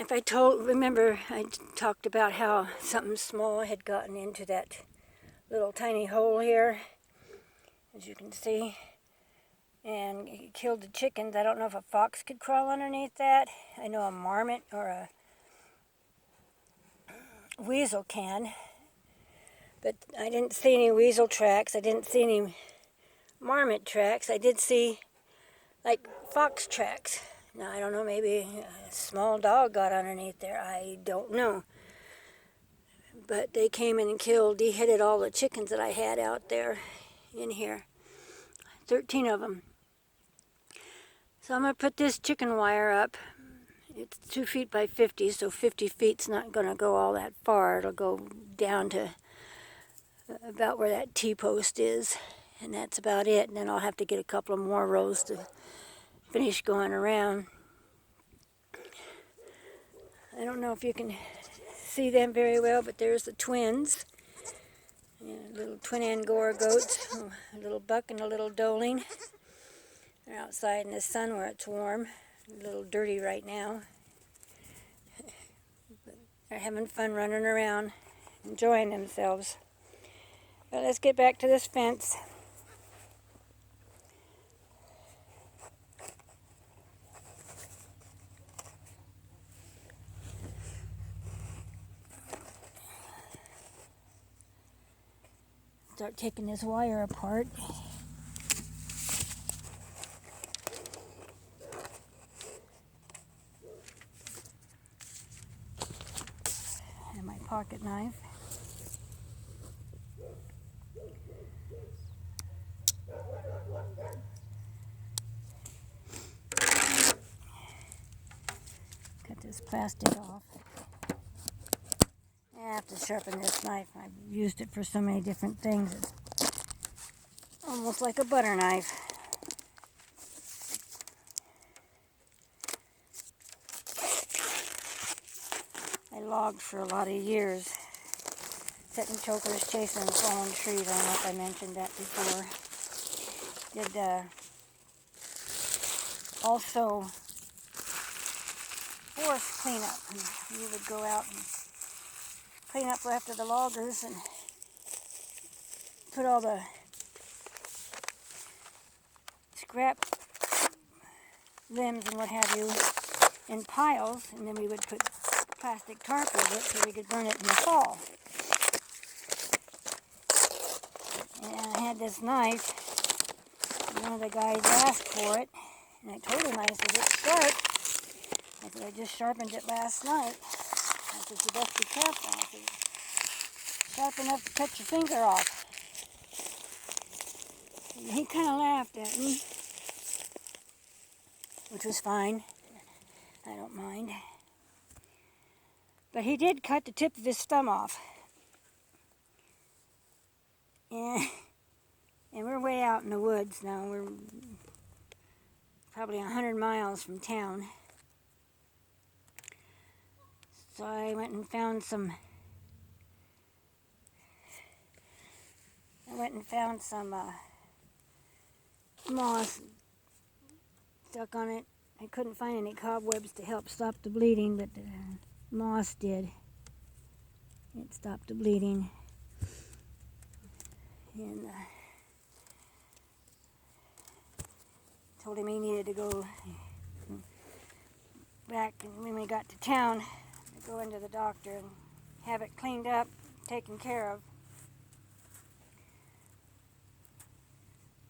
Remember I talked about how something small had gotten into that little tiny hole here, as you can see, and it killed the chickens. I don't know if a fox could crawl underneath that. I know a marmot or a weasel can, but I didn't see any weasel tracks. I didn't see any marmot tracks. I did see like fox tracks. Now I don't know, maybe a small dog got underneath there. I don't know. But they came in and deheaded all the chickens that I had out there in here. 13 of them. So I'm going to put this chicken wire up. It's 2 feet by 50, so 50 feet's not going to go all that far. It'll go down to about where that T-post is, and that's about it. And then I'll have to get a couple of more rows to finish going around. I don't know if you can see them very well, but there's the twins. Little twin Angora goats, a little buck and a little doeling. They're outside in the sun where it's warm. A little dirty right now. But they're having fun running around, enjoying themselves. But let's get back to this fence. Start taking this wire apart. And my pocket knife. Cut this plastic off. I have to sharpen this knife. I've used it for so many different things. It's almost like a butter knife. I logged for a lot of years, setting chokers, chasing fallen trees. I don't know if I mentioned that before. Did also forest cleanup. And we would go out and clean up after the loggers and put all the scrap limbs and what have you in piles, and then we would put plastic tarp over it so we could burn it in the fall. And I had this knife, and one of the guys asked for it, and I told him, I said, it's sharp. I said, I just sharpened it last night. I said, you best be careful. I said, sharp enough to cut your finger off. And he kind of laughed at me, which was fine. I don't mind. But he did cut the tip of his thumb off. And we're way out in the woods now. We're probably 100 miles from town. So I went and found some moss, stuck on it. I couldn't find any cobwebs to help stop the bleeding, but the moss did. It stopped the bleeding. And told him he needed to go back, and when we got to town, to go into the doctor and have it cleaned up, taken care of.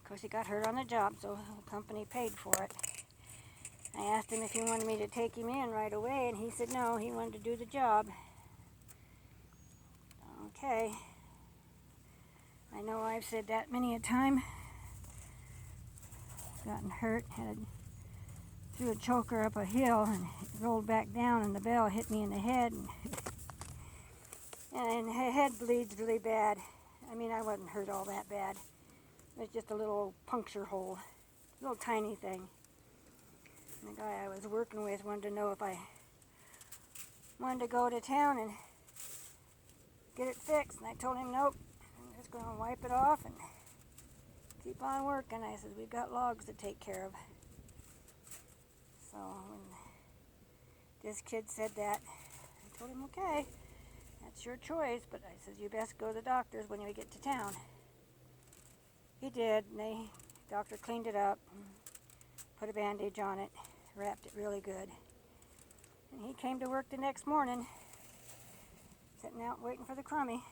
Of course, he got hurt on the job, so the company paid for it. I asked him if he wanted me to take him in right away, and he said no, he wanted to do the job. Okay. I know I've said that many a time. Gotten hurt, threw a choker up a hill, and it rolled back down, and the bell hit me in the head. And the head bleeds really bad. I mean, I wasn't hurt all that bad. It was just a little puncture hole, a little tiny thing. And the guy I was working with wanted to know if I wanted to go to town and get it fixed. And I told him, nope, I'm just going to wipe it off and keep on working. I said, we've got logs to take care of. So when this kid said that. I told him, okay, that's your choice, but I said, you best go to the doctor's when we get to town. He did, and the doctor cleaned it up, put a bandage on it, wrapped it really good. And he came to work the next morning, sitting out waiting for the crummy.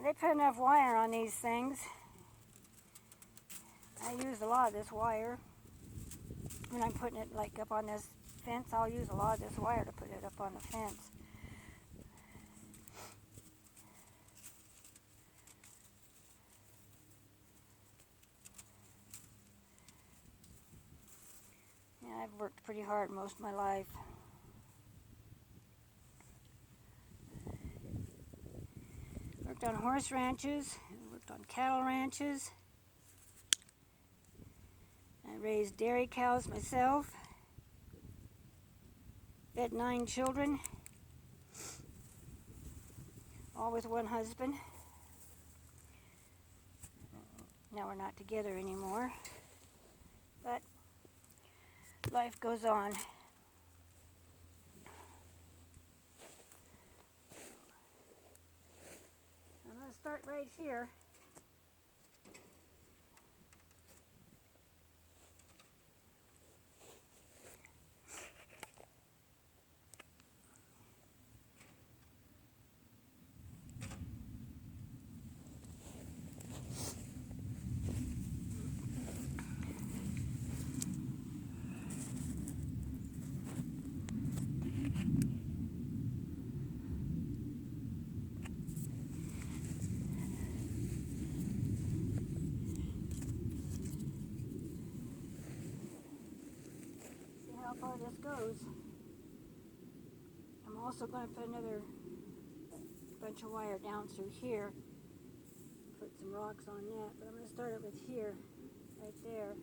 They put enough wire on these things. I use a lot of this wire. When I'm putting it like up on this fence, I'll use a lot of this wire to put it up on the fence. Yeah, I've worked pretty hard most of my life. Worked on horse ranches, worked on cattle ranches. I raised dairy cows myself. Fed 9 children, all with one husband. Now we're not together anymore, but life goes on. I'm going to start right here. How far this goes. I'm also going to put another bunch of wire down through here, put some rocks on that, but I'm going to start it with here, right there.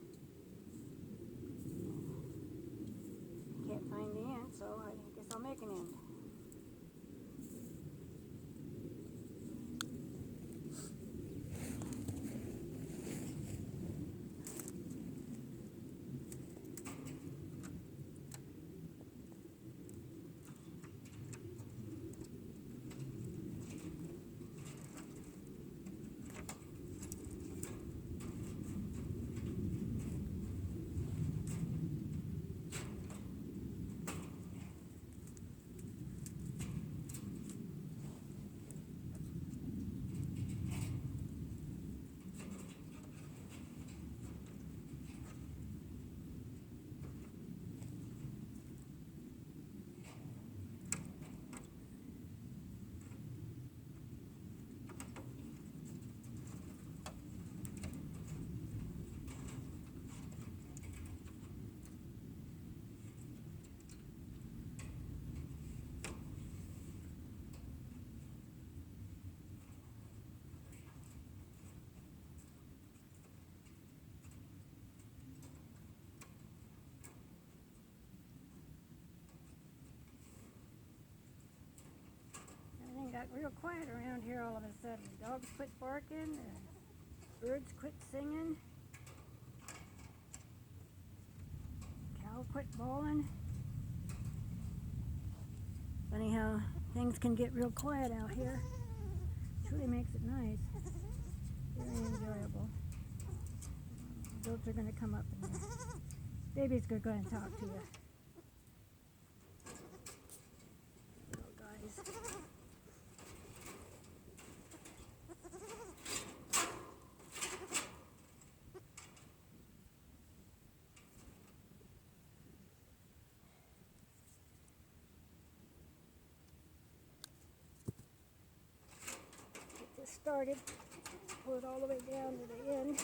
Can't find the end, so I guess I'll make an end. Everything got real quiet around here all of a sudden. Dogs quit barking, birds quit singing, cow quit bawling. Funny how things can get real quiet out here. It really makes it nice. Very enjoyable. Adults are going to come up and baby's going to go ahead and talk to you. Little guys. Get this started. Pull it all the way down to the end.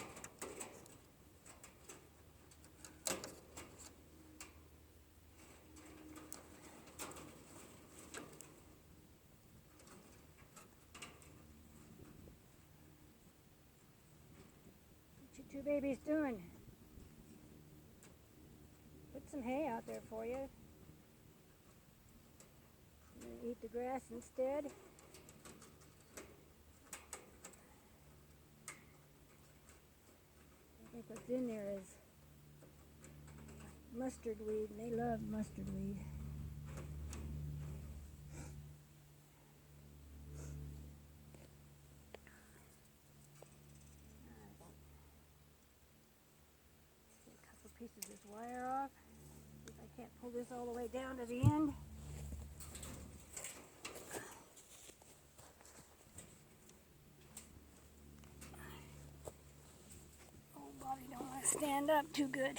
What you two babies doing? Put some hay out there for you. You're gonna eat the grass instead. think what's in there is mustard weed, and they love mustard weed. Get a couple pieces of this wire off. See if I can't pull this all the way down to the end. Old body don't want to stand up too good.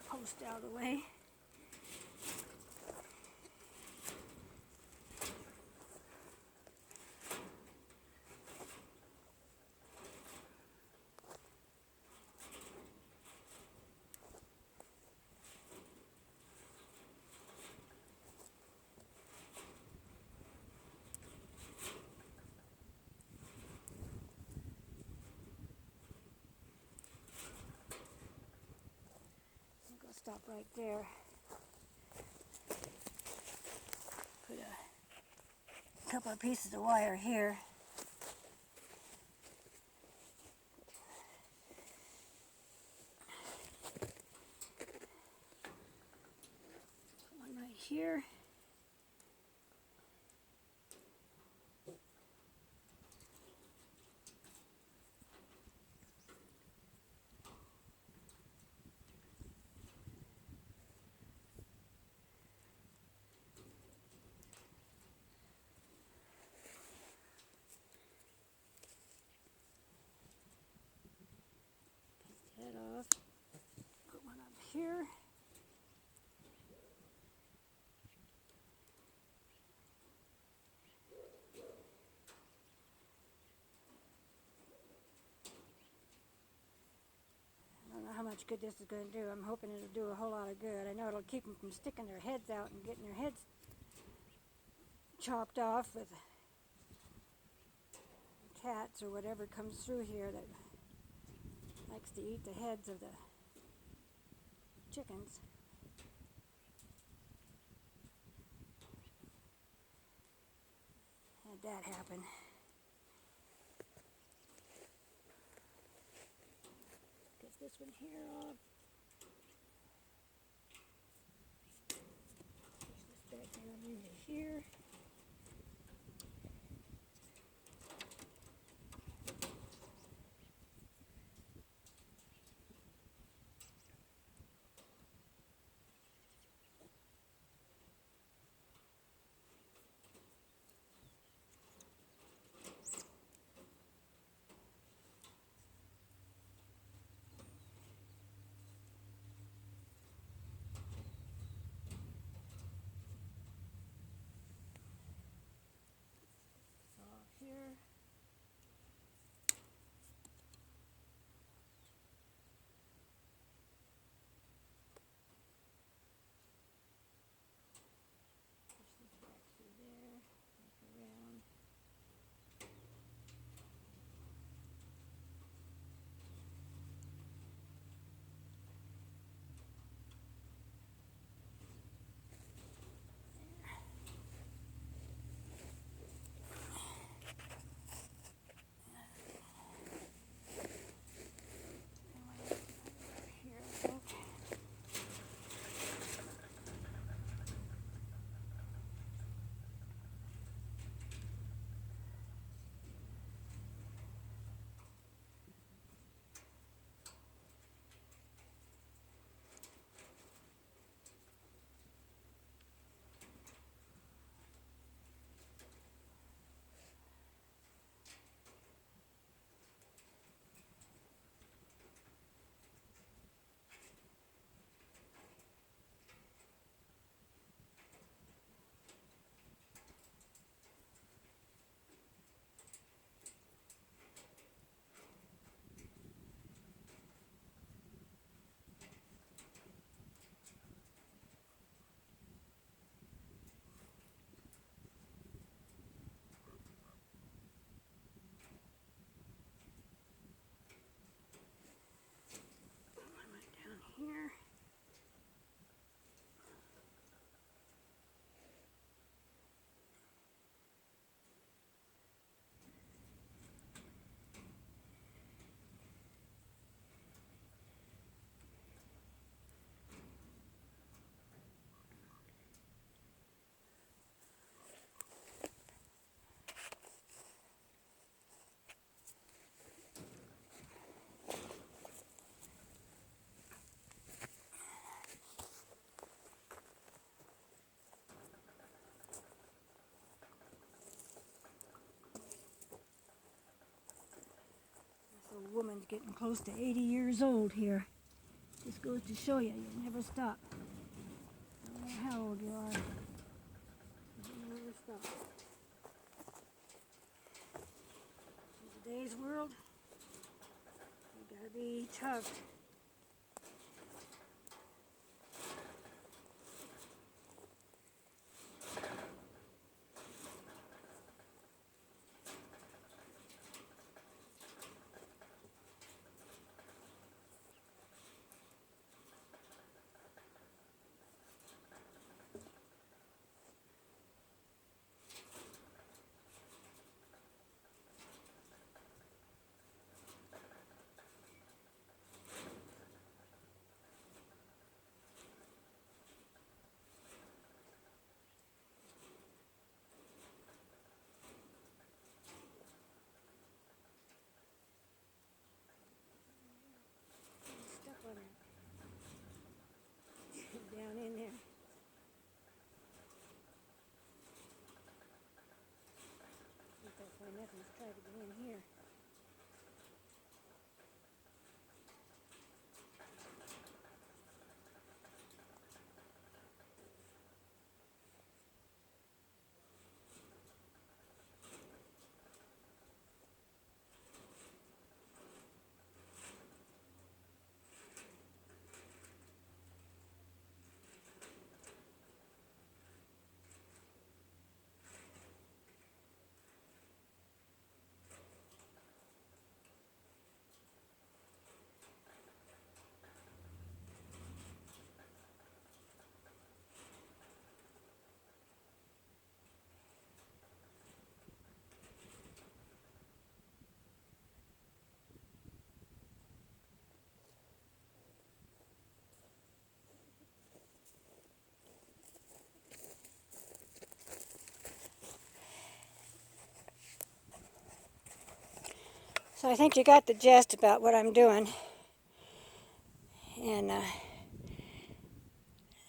Post out of the way. Stop right there. Put a couple of pieces of wire here. One right here. Head off. Put one up here. I don't know how much good this is going to do. I'm hoping it'll do a whole lot of good. I know it'll keep them from sticking their heads out and getting their heads chopped off with cats or whatever comes through here that likes to eat the heads of the chickens. Had that happen. Get this one here off. Push this back down into here. getting close to 80 years old here. Just goes to show you never stop. No matter how old you are, you never stop. In today's world, you gotta be tough. Stuck on it. Down in there. I think that's why nothing's tried to go in here. So I think you got the gist about what I'm doing. And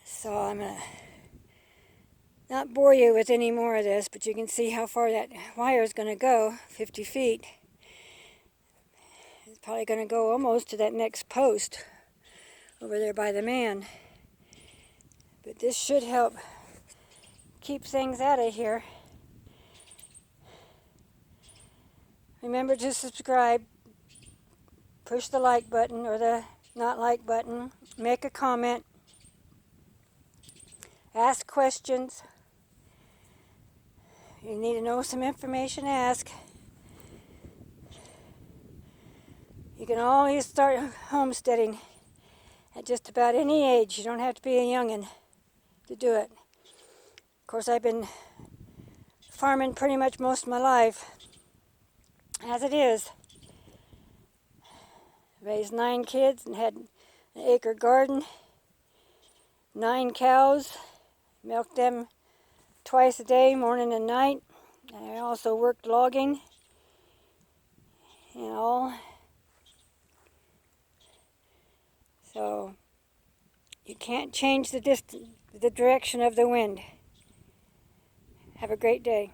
so I'm going to not bore you with any more of this, but you can see how far that wire is going to go, 50 feet. It's probably going to go almost to that next post over there by the man. But this should help keep things out of here. Remember to subscribe, push the like button or the not like button, make a comment, ask questions. You need to know some information, ask. You can always start homesteading at just about any age. You don't have to be a youngin' to do it. Of course, I've been farming pretty much most of my life, as it is. Raised 9 kids and had an acre garden, 9 cows, milked them twice a day, morning and night. I also worked logging and all. So you can't change the direction of the wind. Have a great day.